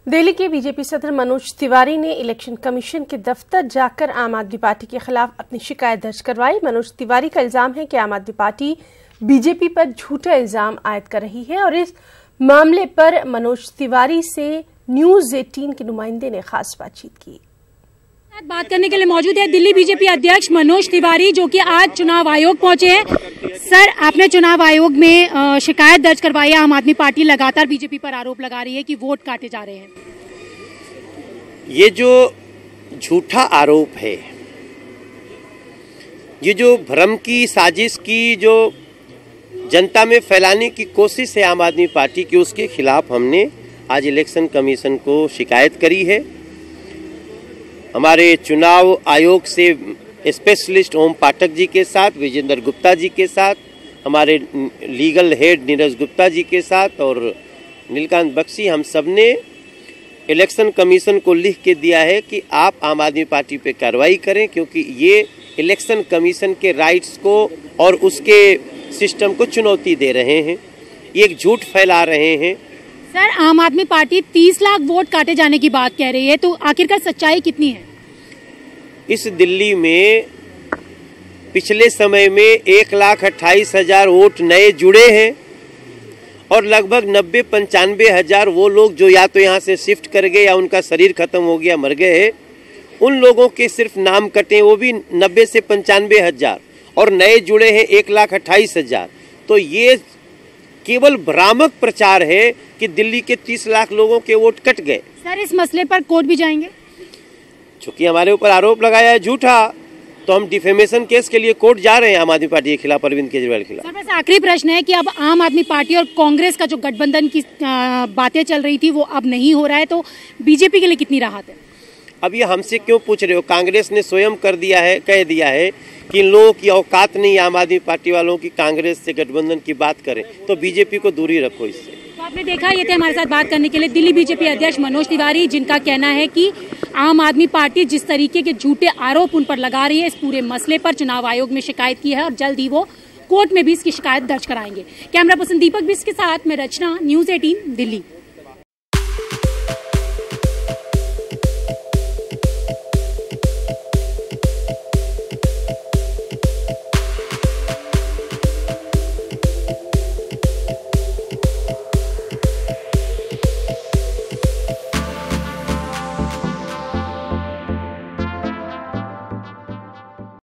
दिल्ली के बीजेपी सदर मनोज तिवारी ने इलेक्शन कमीशन के दफ्तर जाकर आम आदमी पार्टी के खिलाफ अपनी शिकायत दर्ज करवाई। मनोज तिवारी का इल्जाम है कि आम आदमी पार्टी बीजेपी पर झूठा इल्जाम आयद कर रही है और इस मामले पर मनोज तिवारी से न्यूज 18 के नुमाइंदे ने खास बातचीत की। बात करने के लिए मौजूद है दिल्ली बीजेपी अध्यक्ष मनोज तिवारी, जो कि आज चुनाव आयोग पहुंचे हैं। सर, आपने चुनाव आयोग में शिकायत दर्ज करवाई है। आम आदमी पार्टी लगातार बीजेपी पर आरोप लगा रही है कि वोट काटे जा रहे हैं। ये जो झूठा आरोप है, ये जो भ्रम की साजिश की जो जनता में फैलाने की कोशिश है आम आदमी पार्टी की, उसके खिलाफ हमने आज इलेक्शन कमीशन को शिकायत करी है। हमारे चुनाव आयोग से स्पेशलिस्ट ओम पाठक जी के साथ, विजेंद्र गुप्ता जी के साथ, हमारे लीगल हेड नीरज गुप्ता जी के साथ और नीलकांत बख्शी, हम सब ने इलेक्शन कमीशन को लिख के दिया है कि आप आम आदमी पार्टी पे कार्रवाई करें, क्योंकि ये इलेक्शन कमीशन के राइट्स को और उसके सिस्टम को चुनौती दे रहे हैं, ये एक झूठ फैला रहे हैं। सर, आम आदमी पार्टी 30 लाख वोट काटे जाने की बात कह रही है, तो आखिरकार सच्चाई कितनी है? इस दिल्ली में पिछले समय में 1,28,000 वोट नए जुड़े हैं और लगभग 90-95 हजार वो लोग जो या तो यहाँ से शिफ्ट कर गए या उनका शरीर खत्म हो गया, मर गए हैं, उन लोगों के सिर्फ नाम कटे, वो भी 90 से 95 हजार, और नए जुड़े हैं 1,28,000। तो ये केवल भ्रामक प्रचार है कि दिल्ली के 30 लाख लोगों के वोट कट गए। सर, इस मसले पर कोर्ट भी जाएंगे? चूंकि हमारे ऊपर आरोप लगाया है झूठा, तो हम डिफेमेशन केस के लिए कोर्ट जा रहे हैं आम आदमी पार्टी के खिलाफ, अरविंद केजरीवाल के खिलाफ। सर, बस आखिरी प्रश्न है कि अब आम आदमी पार्टी और कांग्रेस का जो गठबंधन की बातें चल रही थी वो अब नहीं हो रहा है, तो बीजेपी के लिए कितनी राहत है? अब ये हमसे क्यों पूछ रहे हो? कांग्रेस ने स्वयं कह दिया है कि इन लोगों की औकात नहीं आम आदमी पार्टी वालों की कांग्रेस से गठबंधन की बात करें, तो बीजेपी को दूरी रखो इससे। तो आपने देखा, ये थे हमारे साथ बात करने के लिए दिल्ली बीजेपी अध्यक्ष मनोज तिवारी, जिनका कहना है कि आम आदमी पार्टी जिस तरीके के झूठे आरोप उन पर लगा रही है, इस पूरे मसले पर चुनाव आयोग में शिकायत की है और जल्द ही वो कोर्ट में भी इसकी शिकायत दर्ज कराएंगे। कैमरा पर्सन दीपक बिस के साथ मैं रचना, न्यूज 18 दिल्ली।